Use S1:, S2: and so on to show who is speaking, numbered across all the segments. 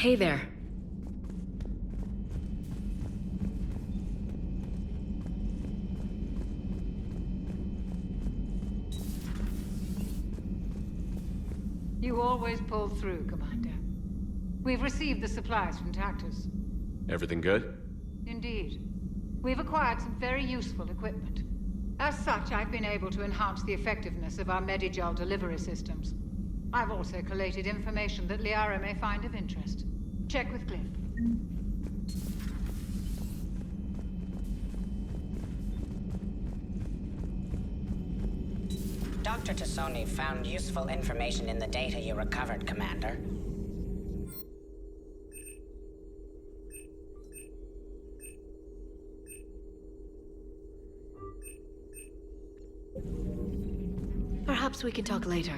S1: Hey there.
S2: You always pull through, Commander. We've received the supplies from Tactus.
S3: Everything good?
S2: Indeed. We've acquired some very useful equipment. As such, I've been able to enhance the effectiveness of our Medigel delivery systems. I've also collated information that Liara may find of interest. Check with Cliff.
S4: Dr. Tassoni found useful information in the data you recovered, Commander.
S1: Perhaps we can talk later.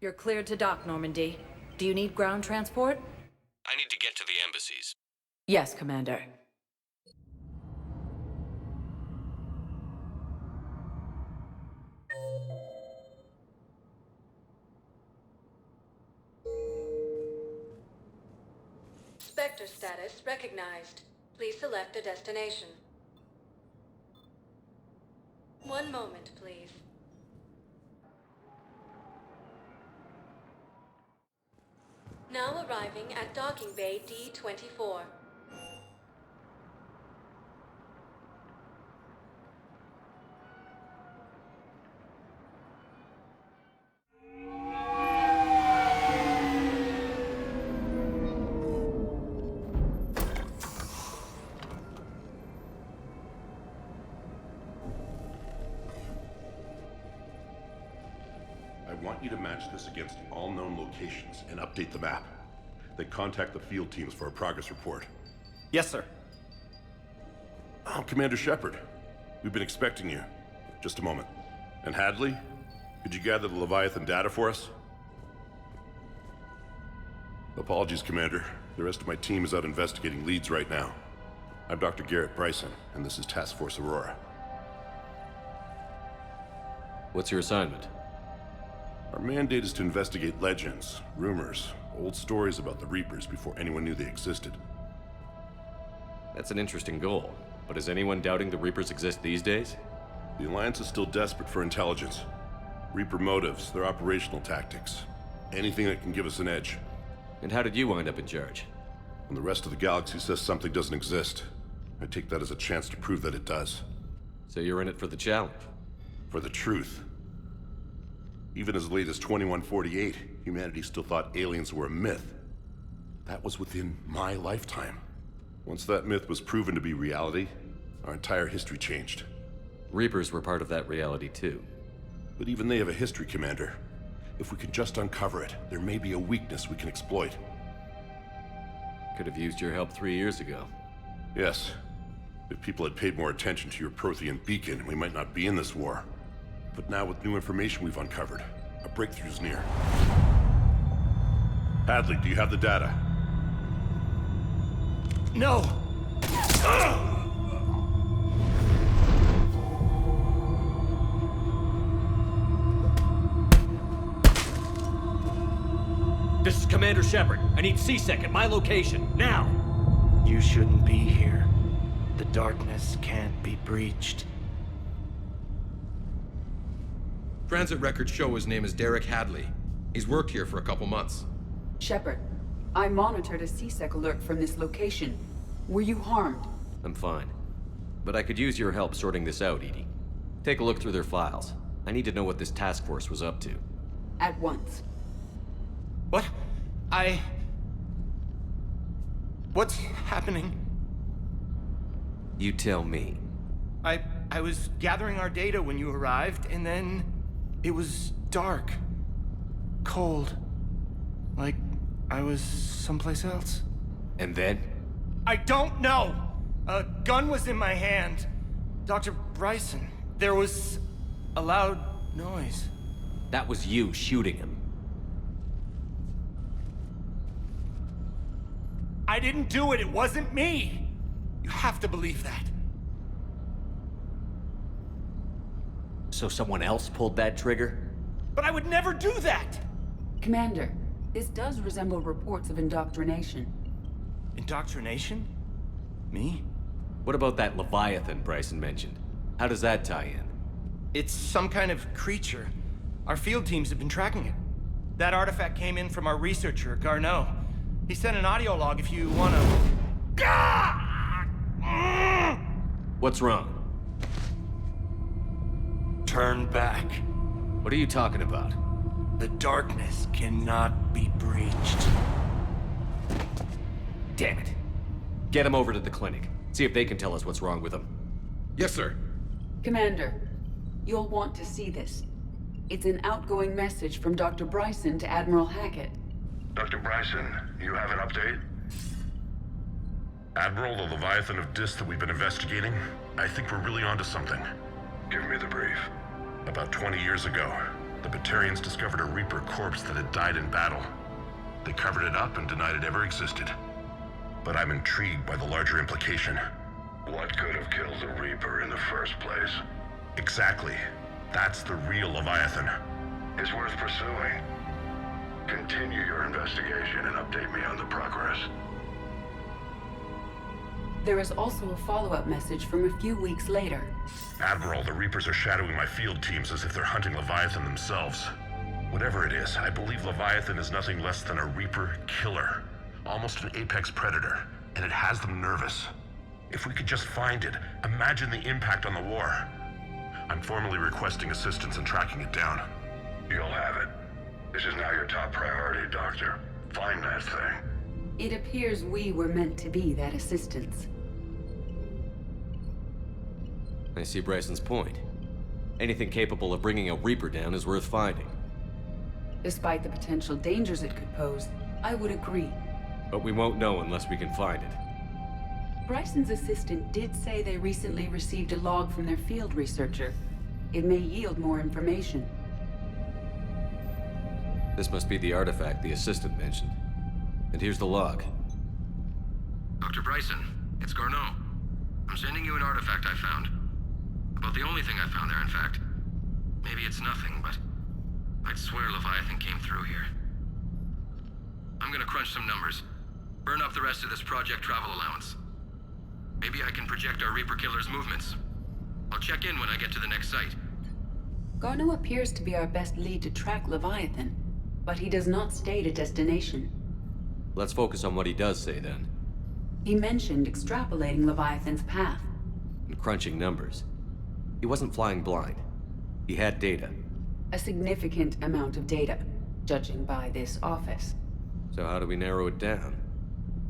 S5: You're cleared to dock, Normandy. Do you need ground transport?
S3: I need to get to the embassies.
S5: Yes, Commander.
S6: Spectre status recognized. Please select a destination. One moment, please. Now arriving at docking bay D-24.
S7: I want you to match this against all known locations and update the map. Then contact the field teams for a progress report.
S8: Yes, sir.
S7: Oh, Commander Shepard. We've been expecting you. Just a moment. And Hadley? Could you gather the Leviathan data for us? Apologies, Commander. The rest of my team is out investigating leads right now. I'm Dr. Garrett Bryson, and this is Task Force Aurora.
S3: What's your assignment?
S7: Our mandate is to investigate legends, rumors, old stories about the Reapers before anyone knew they existed.
S3: That's an interesting goal, but is anyone doubting the Reapers exist these days?
S7: The Alliance is still desperate for intelligence. Reaper motives, their operational tactics. Anything that can give us an edge.
S3: And how did you wind up in charge?
S7: When the rest of the galaxy says something doesn't exist, I take that as a chance to prove that it does.
S3: So you're in it for the challenge?
S7: For the truth. Even as late as 2148, humanity still thought aliens were a myth. That was within my lifetime. Once that myth was proven to be reality, our entire history changed.
S3: Reapers were part of that reality too.
S7: But even they have a history, Commander. If we can just uncover it, there may be a weakness we can exploit.
S3: Could have used your help 3 years ago.
S7: Yes. If people had paid more attention to your Prothean beacon, we might not be in this war. But now with new information we've uncovered, a breakthrough's near. Hadley, do you have the data?
S8: No!
S9: This is Commander Shepard. I need C-Sec at my location, now!
S8: You shouldn't be here. The darkness can't be breached.
S10: Transit records show his name is Derek Hadley. He's worked here for a couple months.
S11: Shepard, I monitored a C-Sec alert from this location. Were you harmed?
S3: I'm fine. But I could use your help sorting this out, Edie. Take a look through their files. I need to know what this task force was up to.
S11: At once.
S8: What? What's happening?
S3: You tell me.
S8: I I was gathering our data when you arrived, and then it was dark. Cold. Like I was someplace else.
S3: And then?
S8: I don't know! A gun was in my hand. Dr. Bryson, there was a loud noise.
S3: That was you shooting him.
S8: I didn't do it, it wasn't me! You have to believe that.
S3: So someone else pulled that trigger?
S8: But I would never do that!
S11: Commander, this does resemble reports of indoctrination.
S8: Indoctrination? Me?
S3: What about that leviathan Bryson mentioned? How does that tie in?
S8: It's some kind of creature. Our field teams have been tracking it. That artifact came in from our researcher, Garneau. He sent an audio log if you wanna...
S3: What's wrong?
S8: Turn back.
S3: What are you talking about?
S8: The darkness cannot be breached.
S3: Damn it. Get him over to the clinic. See if they can tell us what's wrong with him.
S10: Yes, sir.
S11: Commander, you'll want to see this. It's an outgoing message from Dr. Bryson to Admiral Hackett.
S7: Dr. Bryson, you have an update? Admiral, the Leviathan of Dis that we've been investigating, I think we're really onto something. Give me the brief. About 20 years ago, the Batarians discovered a Reaper corpse that had died in battle. They covered it up and denied it ever existed. But I'm intrigued by the larger implication. What could have killed the Reaper in the first place? Exactly. That's the real Leviathan. It's worth pursuing. Continue your investigation and update me on the progress.
S11: There is also a follow-up message from a few weeks later.
S7: Admiral, the Reapers are shadowing my field teams as if they're hunting Leviathan themselves. Whatever it is, I believe Leviathan is nothing less than a Reaper killer. Almost an apex predator, and it has them nervous. If we could just find it, imagine the impact on the war. I'm formally requesting assistance in tracking it down. You'll have it. This is now your top priority, Doctor. Find that thing.
S11: It appears we were meant to be that assistance.
S3: I see Bryson's point. Anything capable of bringing a Reaper down is worth finding.
S11: Despite the potential dangers it could pose, I would agree.
S3: But we won't know unless we can find it.
S11: Bryson's assistant did say they recently received a log from their field researcher. It may yield more information.
S3: This must be the artifact the assistant mentioned. And here's the log.
S10: Dr. Bryson, it's Garneau. I'm sending you an artifact I found. About the only thing I found there, in fact. Maybe it's nothing, but I'd swear Leviathan came through here. I'm gonna crunch some numbers. Burn up the rest of this project travel allowance. Maybe I can project our Reaper killer's movements. I'll check in when I get to the next site.
S11: Garneau appears to be our best lead to track Leviathan, but he does not state a destination.
S3: Let's focus on what he does say then.
S11: He mentioned extrapolating Leviathan's path.
S3: And crunching numbers. He wasn't flying blind. He had data.
S11: A significant amount of data, judging by this office.
S3: So how do we narrow it down?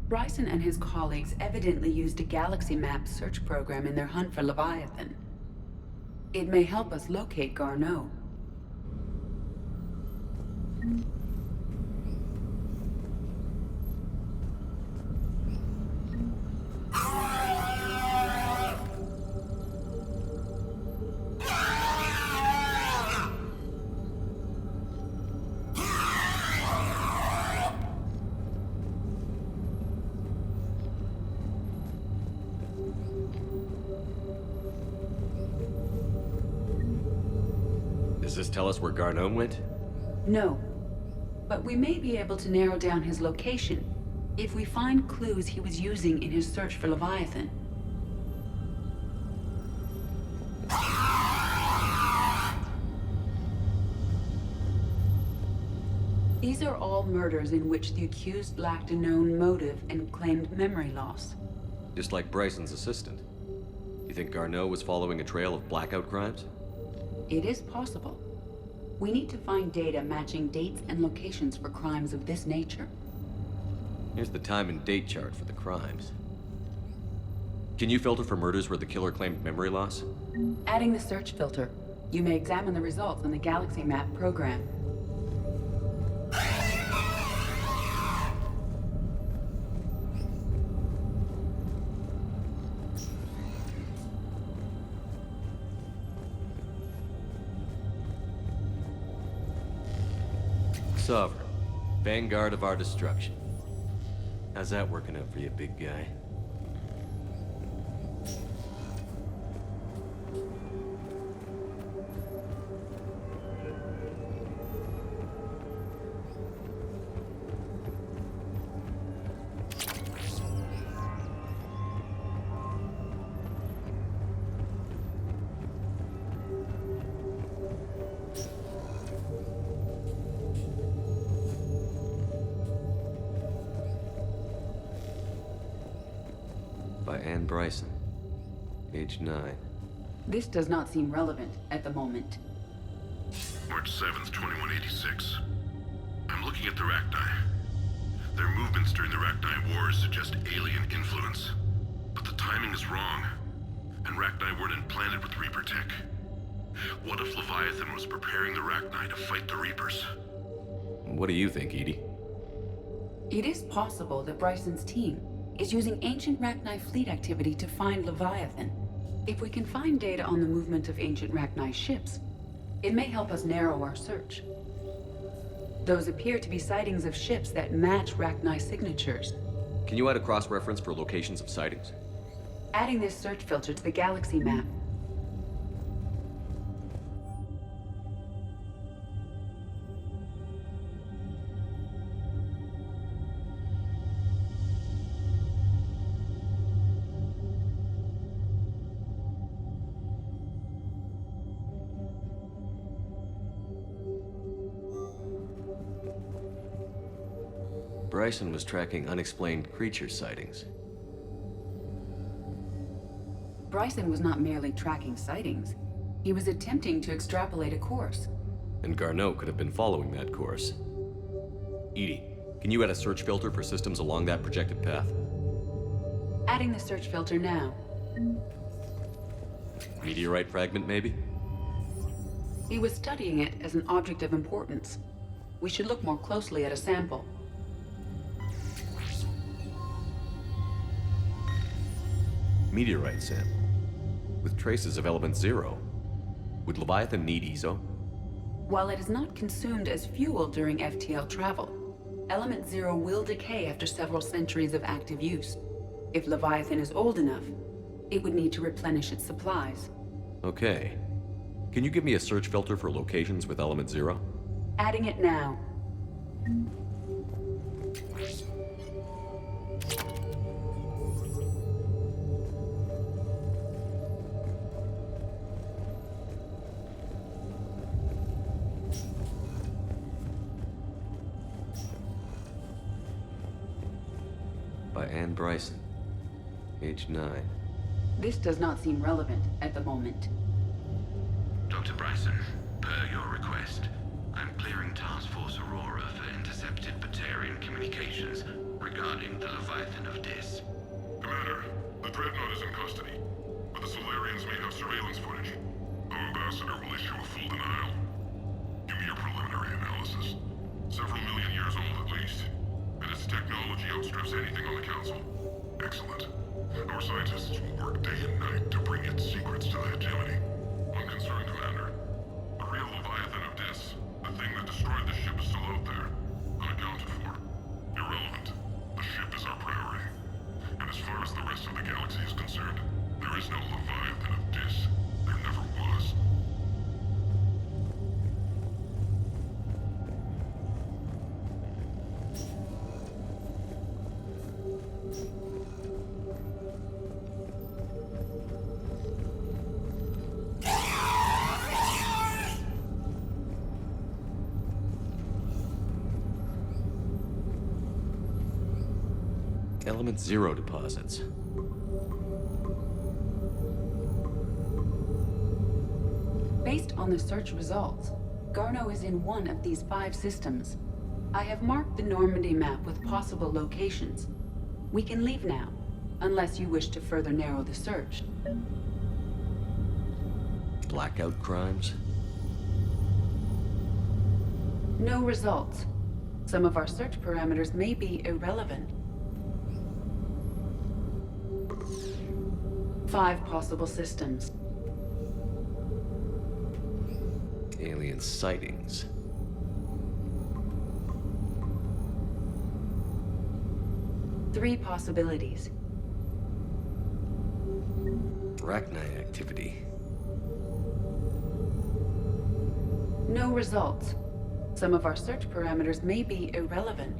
S11: Bryson and his colleagues evidently used a galaxy map search program in their hunt for Leviathan. It may help us locate Garneau.
S3: Does this tell us where Garneau went?
S11: No, but we may be able to narrow down his location if we find clues he was using in his search for Leviathan. These are all murders in which the accused lacked a known motive and claimed memory loss.
S3: Just like Bryson's assistant. You think Garneau was following a trail of blackout crimes?
S11: It is possible. We need to find data matching dates and locations for crimes of this nature.
S3: Here's the time and date chart for the crimes. Can you filter for murders where the killer claimed memory loss?
S11: Adding the search filter, you may examine the results in the galaxy map program.
S3: Sovereign, vanguard of our destruction. How's that working out for you, big guy? By Anne Bryson, age 9.
S11: This does not seem relevant at the moment.
S7: March 7th, 2186. I'm looking at the Rachni. Their movements during the Rachni Wars suggest alien influence. But the timing is wrong, and Rachni weren't implanted with Reaper tech. What if Leviathan was preparing the Rachni to fight the Reapers?
S3: What do you think, Edie?
S11: It is possible that Bryson's team is using ancient Rachni fleet activity to find Leviathan. If we can find data on the movement of ancient Rachni ships, it may help us narrow our search. Those appear to be sightings of ships that match Rachni signatures.
S3: Can you add a cross-reference for locations of sightings?
S11: Adding this search filter to the galaxy map.
S3: Bryson was tracking unexplained creature sightings.
S11: Bryson was not merely tracking sightings. He was attempting to extrapolate a course.
S3: And Garneau could have been following that course. Edie, can you add a search filter for systems along that projected path?
S11: Adding the search filter now.
S3: Meteorite fragment, maybe?
S11: He was studying it as an object of importance. We should look more closely at a sample.
S3: Meteorite sample, with traces of element 0. Would Leviathan need ESO?
S11: While it is not consumed as fuel during FTL travel, element 0 will decay after several centuries of active use. If Leviathan is old enough, it would need to replenish its supplies.
S3: Okay. Can you give me a search filter for locations with element 0?
S11: Adding it now.
S3: By Anne Bryson, age 9.
S11: This does not seem relevant at the moment.
S10: Dr. Bryson, per your request, I'm clearing Task Force Aurora for intercepted Pt1 communications regarding the Leviathan of Dis.
S7: Commander, the Dreadnought is in custody, but the Solarians may have surveillance footage. Our ambassador will issue a full denial. Give me your preliminary analysis. Several million years old at least, and its technology outstrips anything on the Council. Excellent. Our scientists will work day and night to bring its secrets to the hegemony. Unconcerned, Commander. The real Leviathan of Dis, the thing that destroyed the ship, is still out there, unaccounted for. Irrelevant. The ship is our priority. And as far as the rest of the galaxy is concerned, there is no Leviathan of Dis. There never was.
S3: Element 0 deposits.
S11: Based on the search results, Garneau is in one of these 5 systems. I have marked the Normandy map with possible locations. We can leave now. unless you wish to further narrow the search.
S3: Blackout crimes?
S11: No results. Some of our search parameters may be irrelevant. 5 possible systems.
S3: Alien sightings.
S11: Three possibilities.
S3: Arachnite activity.
S11: No results. Some of our search parameters may be irrelevant.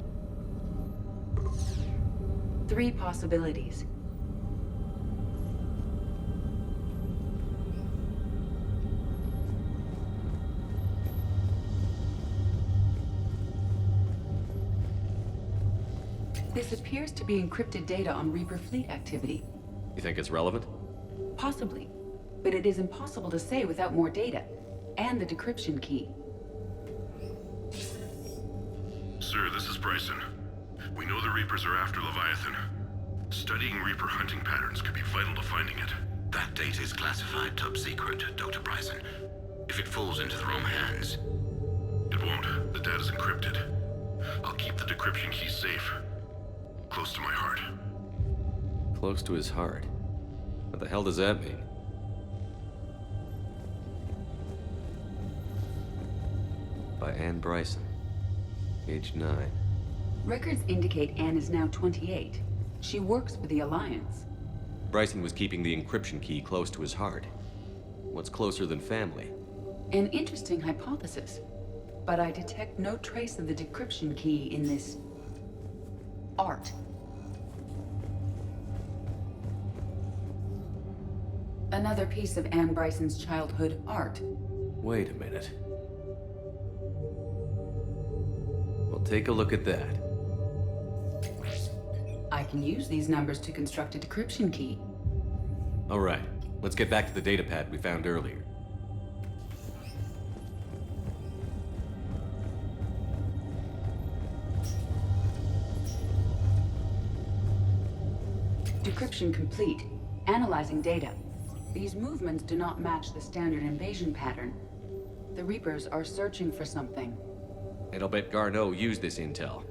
S11: 3 possibilities. This appears to be encrypted data on Reaper fleet activity.
S3: You think it's relevant?
S11: Possibly, but it is impossible to say without more data, and the decryption key.
S7: Sir, this is Bryson. We know the Reapers are after Leviathan. Studying Reaper hunting patterns could be vital to finding it.
S10: That data is classified top secret, Dr. Bryson. If it falls into the wrong hands...
S7: It won't. The data's encrypted. I'll keep the decryption key safe. Close to my heart.
S3: Close to his heart. What the hell does that mean? By Anne Bryson. Age 9.
S11: Records indicate Anne is now 28. She works for the Alliance.
S3: Bryson was keeping the encryption key close to his heart. What's closer than family?
S11: An interesting hypothesis. But I detect no trace of the decryption key in this... art. Another piece of Anne Bryson's childhood art.
S3: Wait a minute. Well, take a look at that.
S11: I can use these numbers to construct a decryption key.
S3: All right, let's get back to the datapad we found earlier.
S11: Decryption complete. Analyzing data. These movements do not match the standard invasion pattern. The Reapers are searching for something.
S3: And I'll bet Garneau used this intel.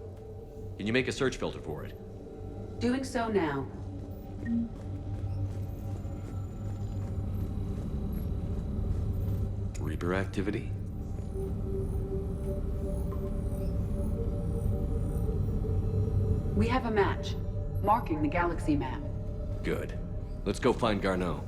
S3: Can you make a search filter for it?
S11: Doing so now.
S3: Reaper activity?
S11: We have a match, marking the galaxy map.
S3: Good. Let's go find Garneau.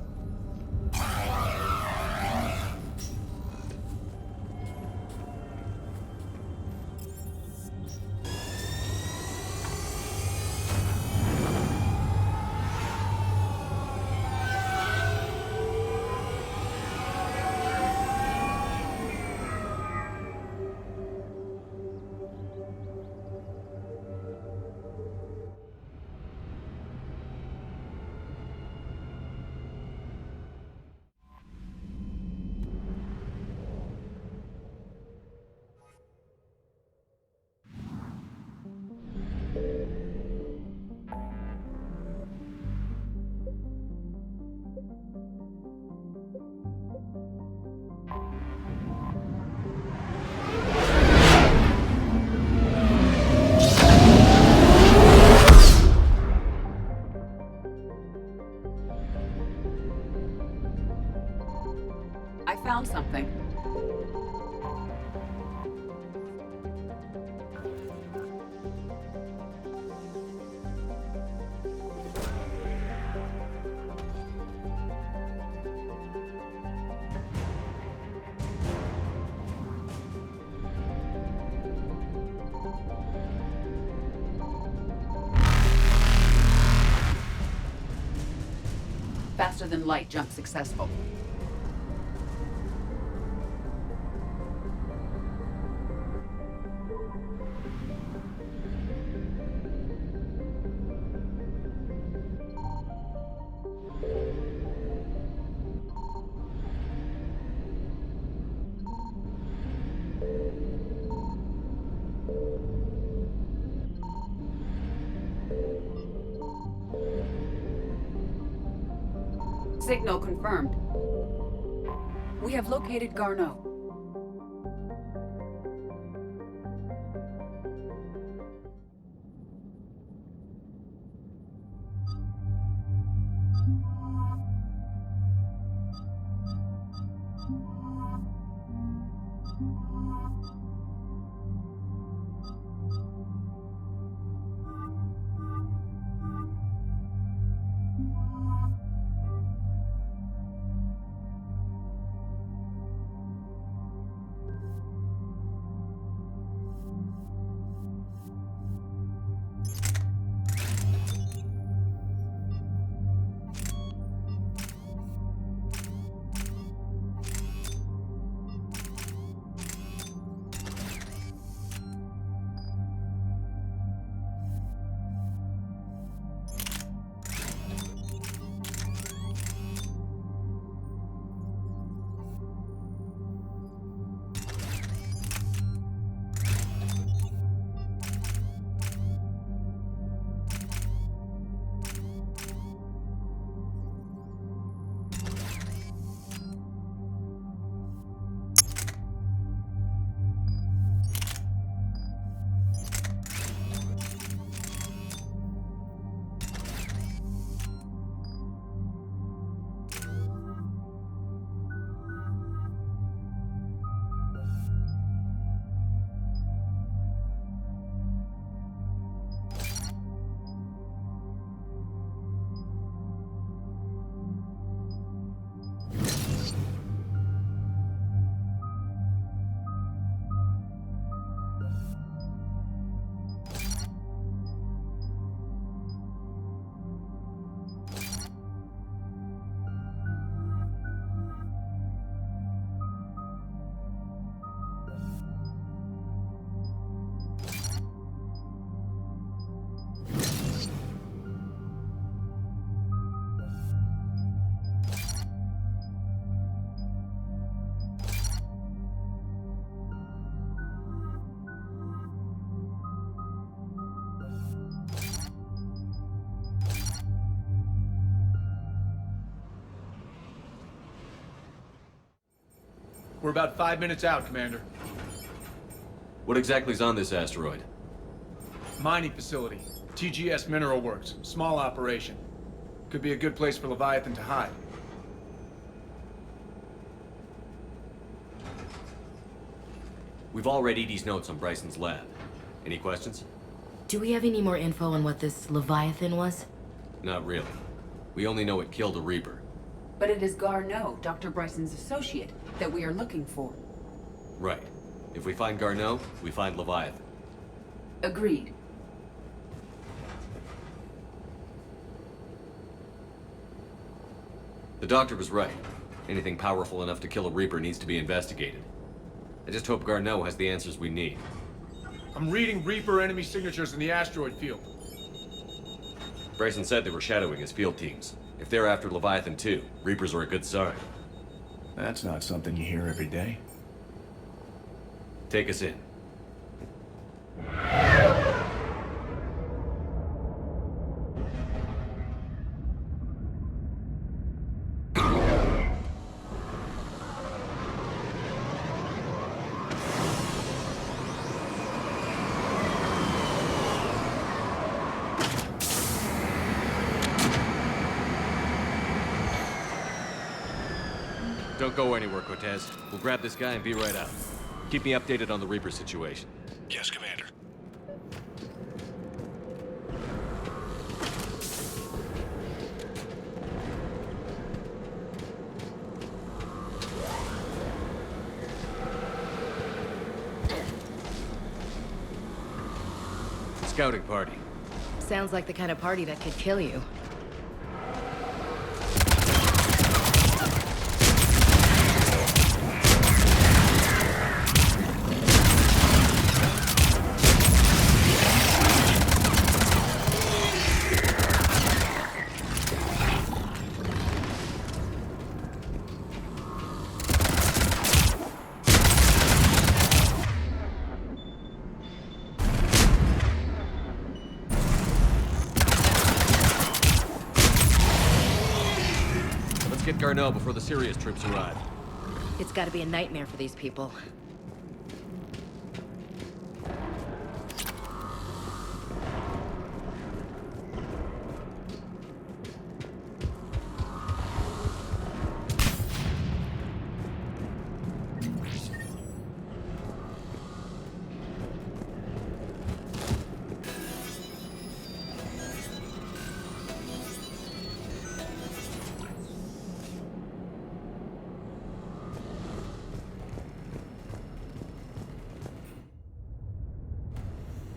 S11: I found something. Faster than light jump successful. Signal confirmed. We have located Garneau.
S12: We're about 5 minutes out, Commander.
S3: What exactly is on this asteroid?
S12: Mining facility. TGS Mineral Works. Small operation. Could be a good place for Leviathan to hide.
S3: We've all read Edie's notes on Bryson's lab. Any questions?
S1: Do we have any more info on what this Leviathan was?
S3: Not really. We only know it killed a Reaper.
S11: But it is Garneau, Dr. Bryson's associate, that we are looking for.
S3: Right. If we find Garneau, we find Leviathan.
S11: Agreed.
S3: The doctor was right. Anything powerful enough to kill a Reaper needs to be investigated. I just hope Garneau has the answers we need.
S12: I'm reading Reaper enemy signatures in the asteroid field.
S3: Bryson said they were shadowing his field teams. If they're after Leviathan too, Reapers are a good sign.
S12: That's not something you hear every day.
S3: Take us in. Don't go anywhere, Cortez. We'll grab this guy and be right out. Keep me updated on the Reaper situation.
S7: Yes, Commander.
S3: Scouting party.
S1: Sounds like the kind of party that could kill you.
S3: get Garneau before the Sirius troops arrive.
S1: It's gotta be a nightmare for these people.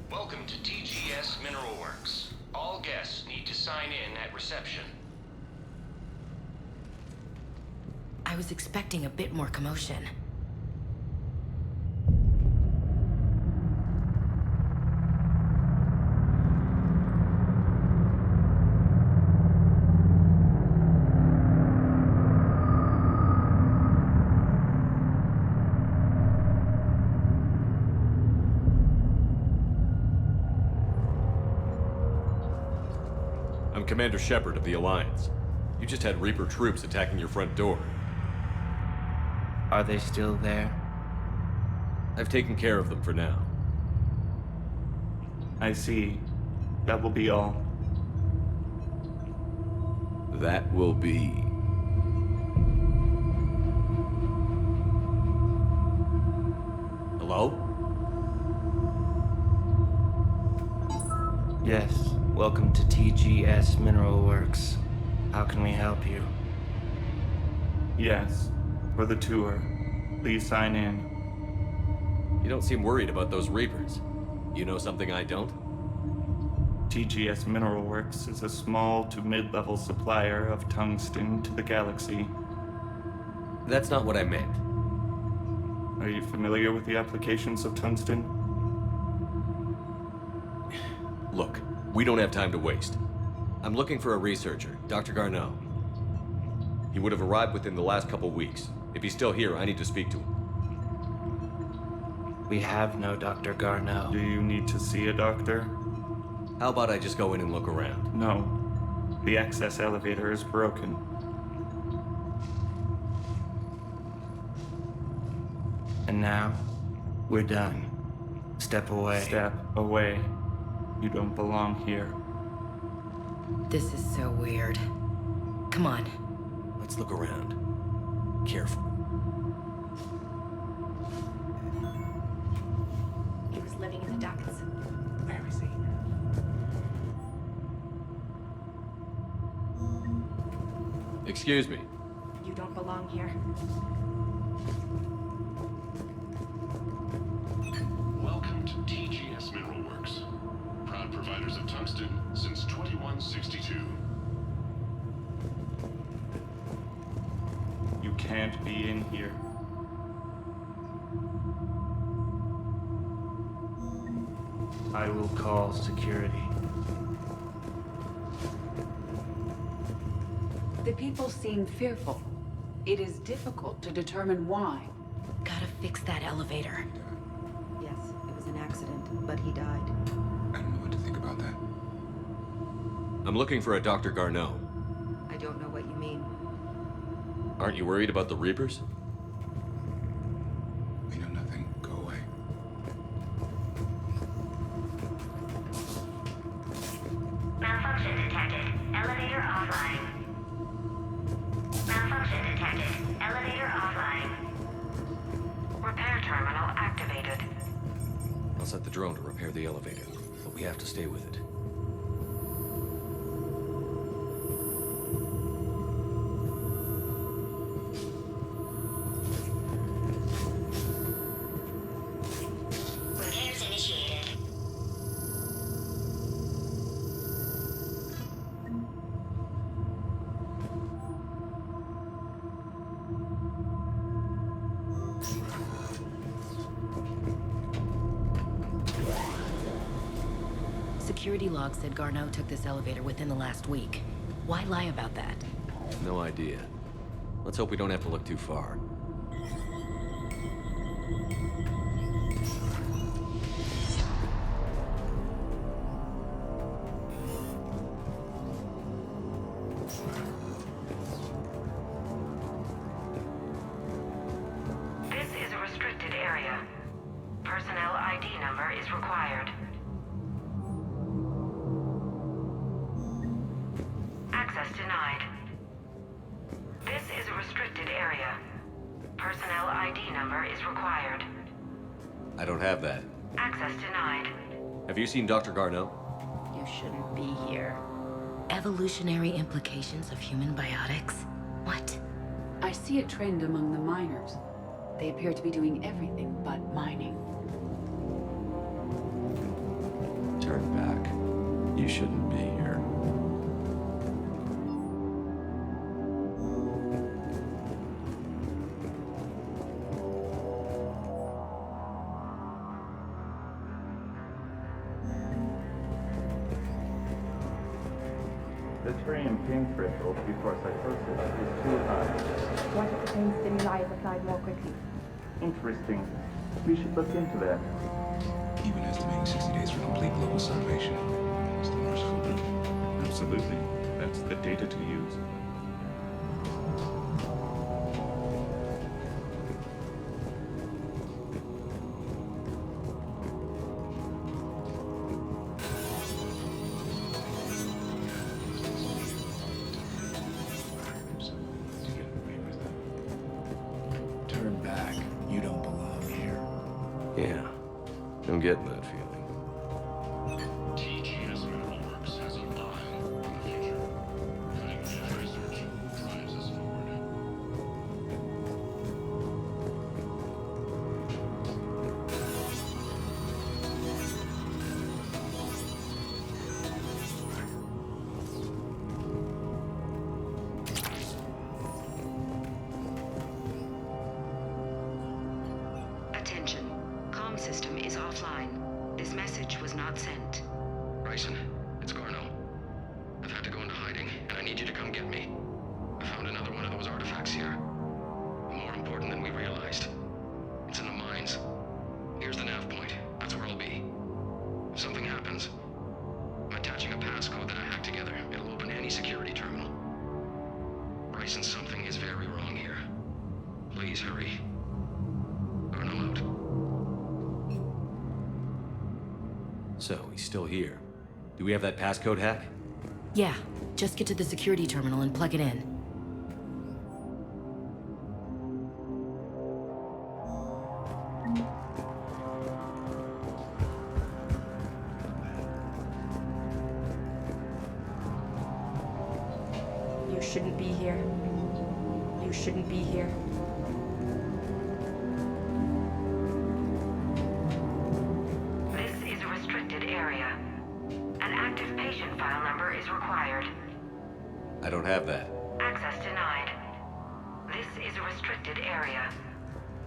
S10: Welcome to TGS Mineral Works. All guests need to sign in at reception.
S1: I was expecting a bit more commotion.
S3: I'm Commander Shepard of the Alliance. You just had Reaper troops attacking your front door.
S8: Are they still there?
S3: I've taken care of them for now.
S8: I see. That will be all.
S3: That will be... Hello?
S8: Yes. Welcome to TGS Mineral Works. How can we help you? Yes. For the tour. Please sign in.
S3: You don't seem worried about those Reapers. You know something I don't?
S8: TGS Mineral Works is a small to mid-level supplier of tungsten to the galaxy.
S3: That's not what I meant.
S8: Are you familiar with the applications of tungsten?
S3: Look, we don't have time to waste. I'm looking for a researcher, Dr. Garneau. He would have arrived within the last couple weeks. If he's still here, I need to speak to him.
S8: We have no Dr. Garneau. Do you need to see a doctor?
S3: How about I just go in and look around?
S8: No. The access elevator is broken. And now, we're done. Step away. Step away. You don't belong here.
S1: This is so weird. Come on.
S3: Let's look around. Careful.
S1: He was living in the ducts.
S8: Where is he?
S3: Excuse me.
S1: You don't belong here.
S7: Welcome to TGS Mineral Works. Proud providers of tungsten since 2162.
S8: You can't be in here. I will call security.
S11: The people seem fearful. It is difficult to determine why.
S1: Gotta fix that elevator.
S13: Yes, it was an accident, but he died.
S14: I don't know what to think about that.
S3: I'm looking for a Dr. Garneau.
S13: I don't know what you mean.
S3: Aren't you worried about the Reapers?
S14: We know nothing. Go away.
S15: Malfunction detected. Elevator offline. Malfunction detected. Elevator offline. Repair terminal activated.
S3: I'll set the drone to repair the elevator, but we have to stay with it.
S15: Repairs initiated.
S1: Security log said Garneau took this elevator within the last week. Why lie about that?
S3: No idea. Let's hope we don't have to look too far.
S15: required. Access denied. This is a restricted area. Personnel ID number is required.
S3: I don't have that.
S15: Access denied.
S3: Have you seen Dr. Garneau?
S1: You shouldn't be here. Evolutionary implications of human biotics? What?
S11: I see a trend among the miners. They appear to be doing everything but mining.
S3: Turn back. You shouldn't be here.
S16: The Turian pain threshold before psychosis is too high.
S17: What if the pain stimuli is applied more quickly?
S16: Interesting. We should look into that.
S14: Even estimating 60 days for complete global salvation. Is the merciful route?
S16: Absolutely. That's the data to use.
S12: Turn back. You don't belong here.
S3: Yeah. I'm getting that feeling.
S18: TGS Mineral Works has a file in the future. Cutting-edge research drives us forward.
S19: Attention. Comm system is offline. This message was not sent.
S10: Bryson, it's Garneau. I've had to go into hiding, and I need you to come get me. I found another one of those artifacts here. More important than we realized. It's in the mines. Here's the nav point. That's where I'll be. If something happens, I'm attaching a passcode that I hacked together. It'll open any security terminal. Bryson, something is very wrong here. Please hurry. Garneau out.
S3: So, he's still here. Do we have that passcode hack?
S1: Yeah, just get to the security terminal and plug it in.
S17: You shouldn't be here. You shouldn't be here.
S15: This is a restricted area. An active patient file number is required.
S3: I don't have that.
S15: Access denied. This is a restricted area.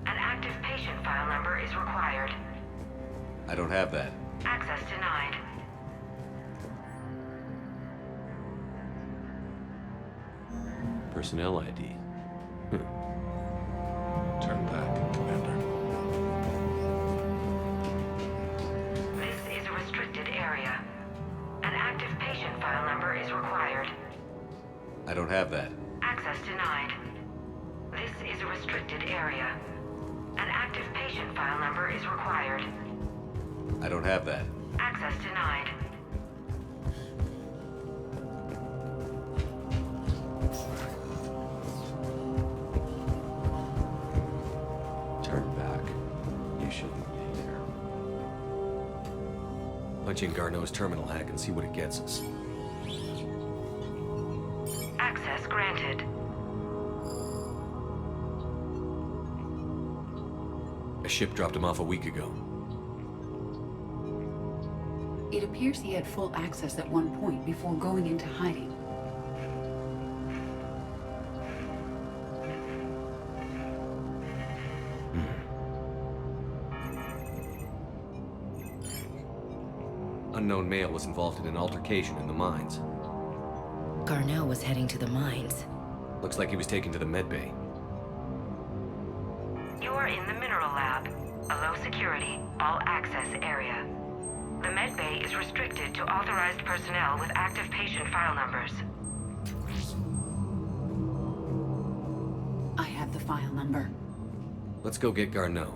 S15: An active patient file number is required.
S3: I don't have that.
S15: Access denied.
S3: Personnel ID.
S14: Turn back, Commander.
S15: This is a restricted area. An active patient file number is required.
S3: I don't have that.
S15: Access denied. This is a restricted area. An active patient file number is required.
S3: I don't have that.
S15: Access denied.
S3: Turn back. You shouldn't be here. Punch in Garneau's terminal hack and see what it gets us.
S15: Access granted.
S3: A ship dropped him off a week ago.
S11: It appears he had full access at one point before going into hiding.
S3: Unknown male was involved in an altercation in the mines.
S1: Garneau was heading to the mines.
S3: Looks like he was taken to the medbay.
S15: You are in the mineral lab, a low security, all access area. The medbay is restricted to authorized personnel with active patient file numbers.
S11: I have the file number.
S3: Let's go get Garneau.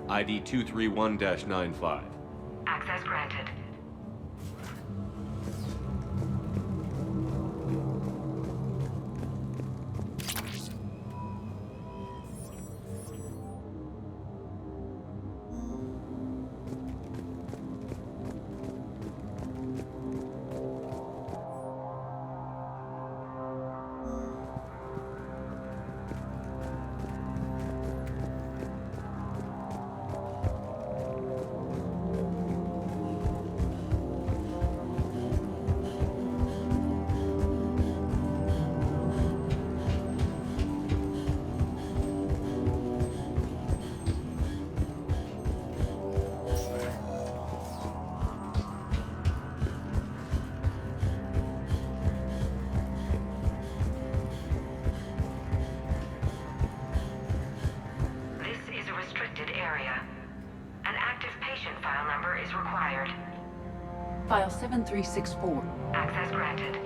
S3: ID 231-95.
S15: Access granted.
S11: File 7364.
S15: Access granted.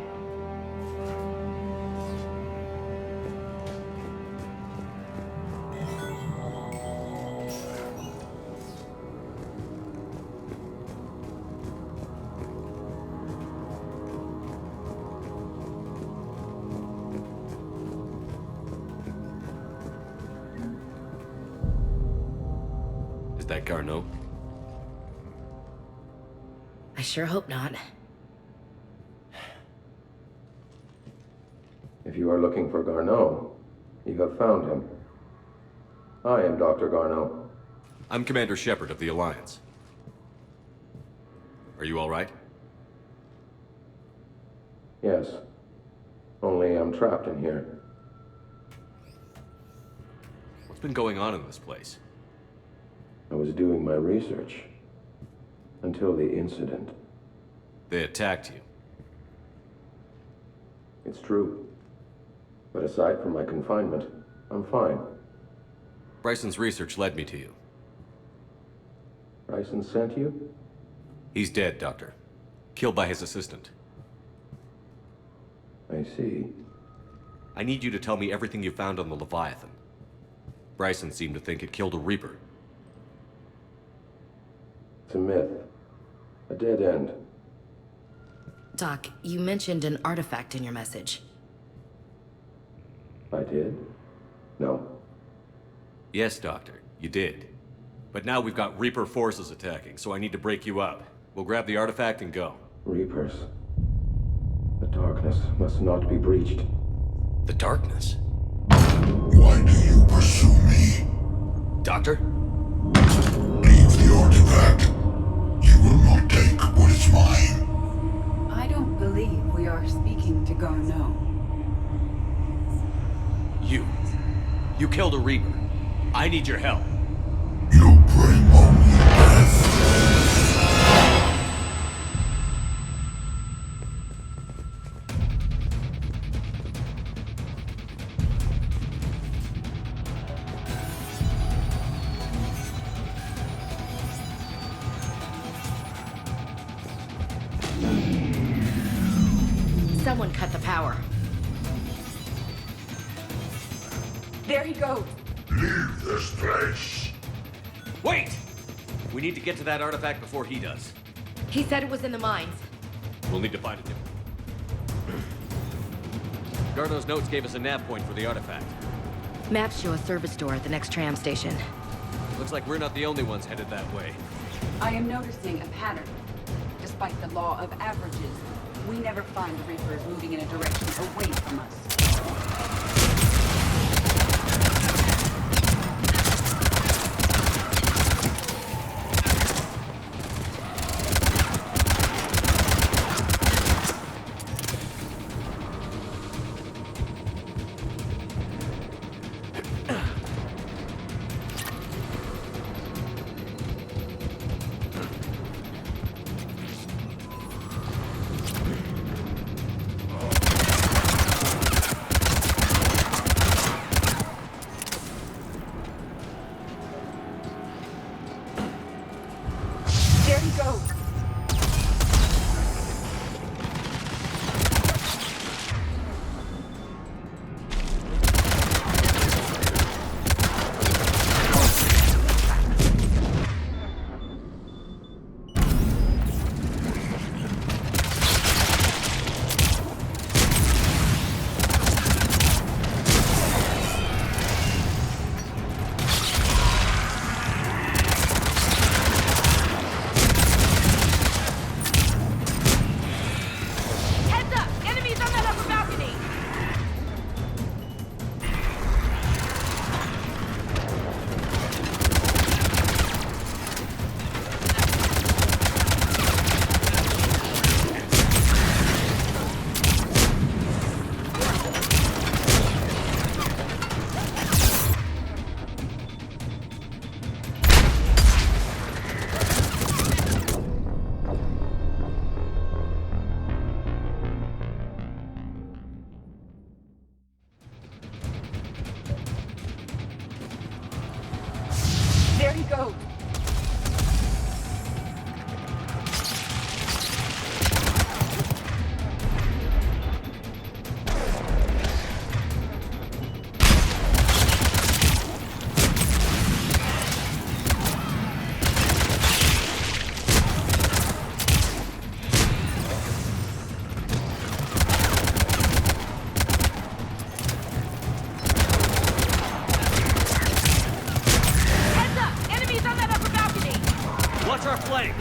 S3: Is that Garneau?
S1: I sure hope not.
S16: If you are looking for Garneau, you have found him. I am Dr. Garneau.
S3: I'm Commander Shepard of the Alliance. Are you all right?
S16: Yes. Only I'm trapped in here.
S3: What's been going on in this place?
S16: I was doing my research. Until the incident.
S3: They attacked you.
S16: It's true. But aside from my confinement, I'm fine.
S3: Bryson's research led me to you.
S16: Bryson sent you?
S3: He's dead, Doctor. Killed by his assistant.
S16: I see.
S3: I need you to tell me everything you found on the Leviathan. Bryson seemed to think it killed a Reaper.
S16: It's a myth. A dead end.
S1: Doc, you mentioned an artifact in your message.
S16: I did? No.
S3: Yes, Doctor, you did. But now we've got Reaper forces attacking, so I need to break you up. We'll grab the artifact and go.
S16: Reapers. The darkness must not be breached.
S3: The darkness?
S18: Why do you pursue me?
S3: Doctor?
S18: Leave the artifact. You will not take what is mine.
S11: I don't believe we are speaking to Garneau.
S3: You killed a Reaper. I need your help.
S18: You bring only death.
S1: Someone cut the power.
S11: There he goes.
S18: Leave this place.
S3: Wait! We need to get to that artifact before he does.
S1: He said it was in the mines.
S3: We'll need to find a different. Garneau's notes gave us a nav point for the artifact.
S1: Maps show a service door at the next tram station.
S3: Looks like we're not the only ones headed that way.
S11: I am noticing a pattern. Despite the law of averages, we never find the Reapers moving in a direction away from us. There he goes.
S9: our flank!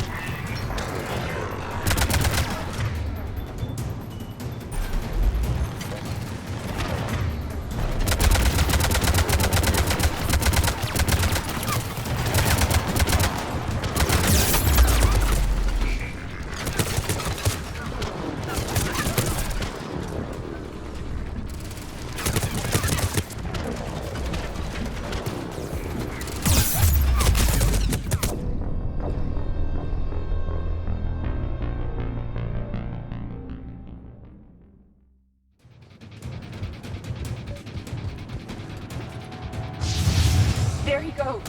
S11: There he goes.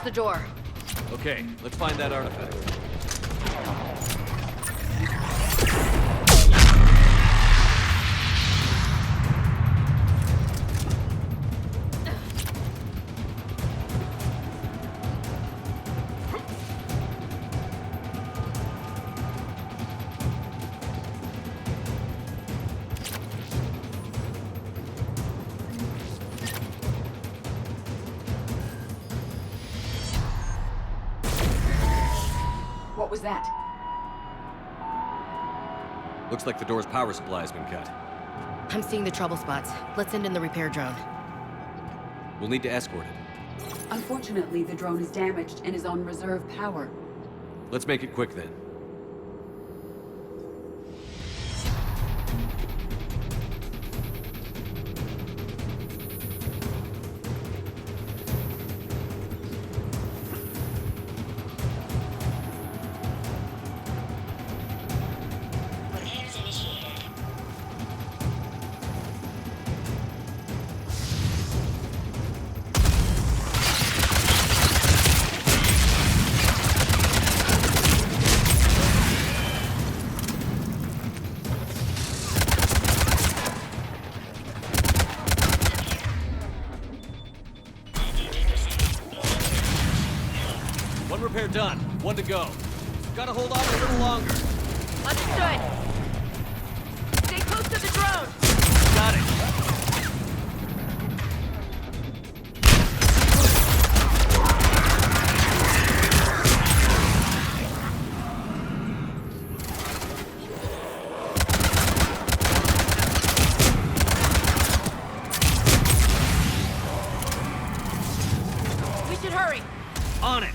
S5: The door.
S9: Okay, let's find that artifact.
S11: What was that?
S3: Looks like the door's power supply has been cut.
S5: I'm seeing the trouble spots. Let's send in the repair drone.
S3: We'll need to escort it.
S11: Unfortunately, the drone is damaged and is on reserve power.
S3: Let's make it quick then.
S9: One repair done. One to go. Gotta hold on a little longer.
S17: Understood. Stay close to the drone.
S9: Got it.
S17: We should hurry.
S9: On it.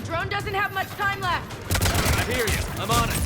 S17: Drone doesn't have much time left.
S9: I hear you. I'm on it.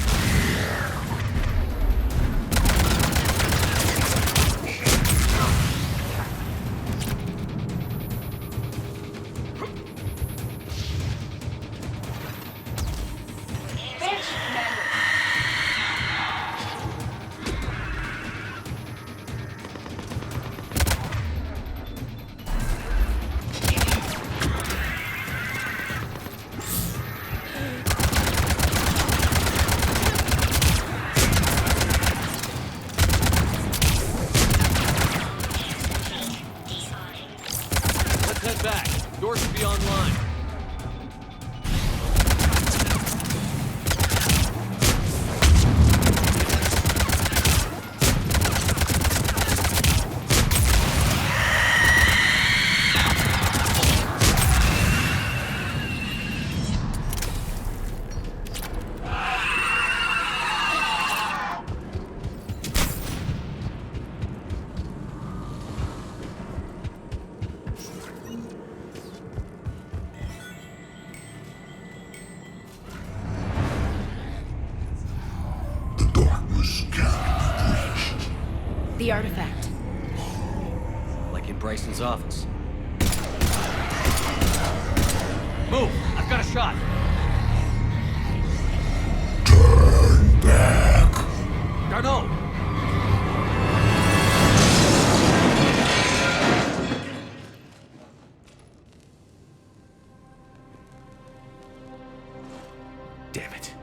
S9: Let's head back. Door should be online.
S1: The artifact.
S9: Like in Bryson's office. Move! I've got a shot!
S18: Turn back.
S9: Garneau! Damn it.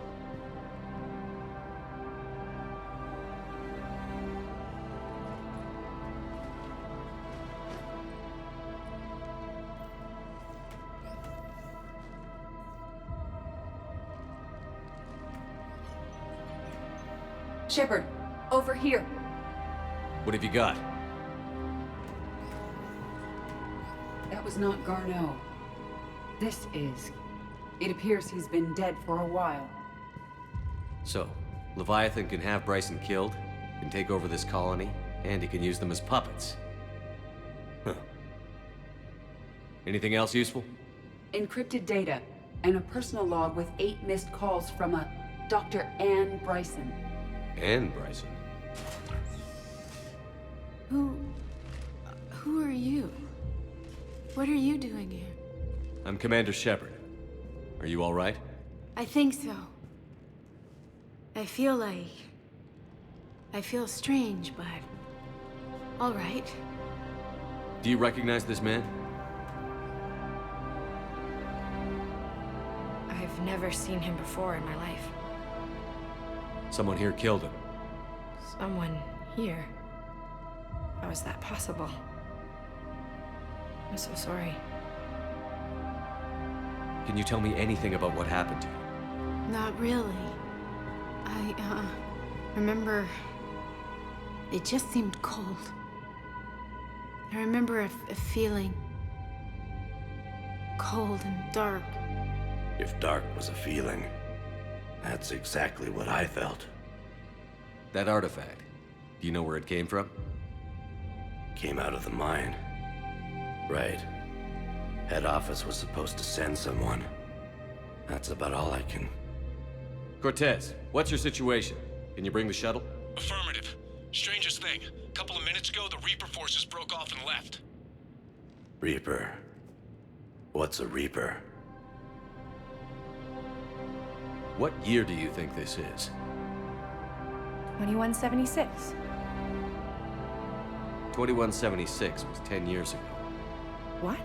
S11: Shepard, over here.
S9: What have you got?
S11: That was not Garneau. This is. It appears he's been dead for a while.
S3: So, Leviathan can have Bryson killed, can take over this colony, and he can use them as puppets. Huh. Anything else useful?
S11: Encrypted data, and a personal log with 8 missed calls from a Dr. Ann Bryson.
S3: Ann Bryson?
S20: Who are you? What are you doing here?
S3: I'm Commander Shepard. Are you all right?
S20: I think so. I feel strange, but all right.
S3: Do you recognize this man?
S17: I've never seen him before in my life.
S3: Someone here killed him.
S17: Someone here? How is that possible? I'm so sorry.
S3: Can you tell me anything about what happened to you?
S20: Not really. I remember it just seemed cold. I remember a feeling cold and dark.
S21: If dark was a feeling, that's exactly what I felt.
S3: That artifact, do you know where it came from?
S21: Came out of the mine. Right. Head office was supposed to send someone. That's about all I can...
S3: Cortez, what's your situation? Can you bring the shuttle?
S22: Affirmative. Strangest thing. A couple of minutes ago, the Reaper forces broke off and left.
S21: Reaper. What's a Reaper?
S3: What year do you think this is?
S17: 2176.
S3: 2176 was 10 years ago.
S17: What?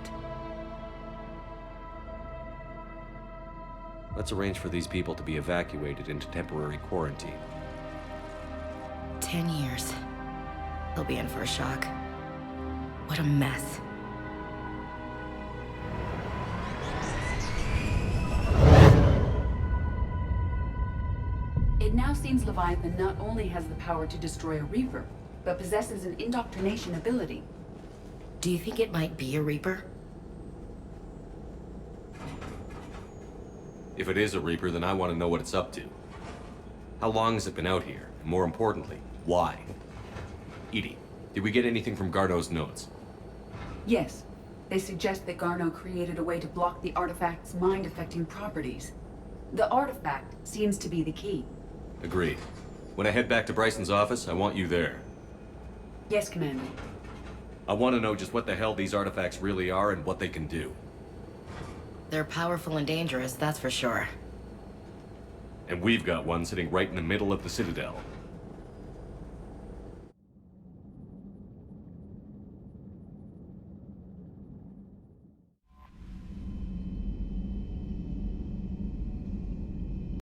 S3: Let's arrange for these people to be evacuated into temporary quarantine.
S1: 10 years. He'll be in for a shock. What a mess.
S11: It now seems Leviathan not only has the power to destroy a Reaper, but possesses an indoctrination ability.
S1: Do you think it might be a Reaper?
S3: If it is a Reaper, then I want to know what it's up to. How long has it been out here? And more importantly, why? Edie, did we get anything from Garneau's notes?
S11: Yes. They suggest that Garneau created a way to block the artifact's mind-affecting properties. The artifact seems to be the key.
S3: Agreed. When I head back to Bryson's office, I want you there.
S11: Yes, Commander.
S3: I want to know just what the hell these artifacts really are and what they can do.
S1: They're powerful and dangerous, that's for sure.
S3: And we've got one sitting right in the middle of the Citadel.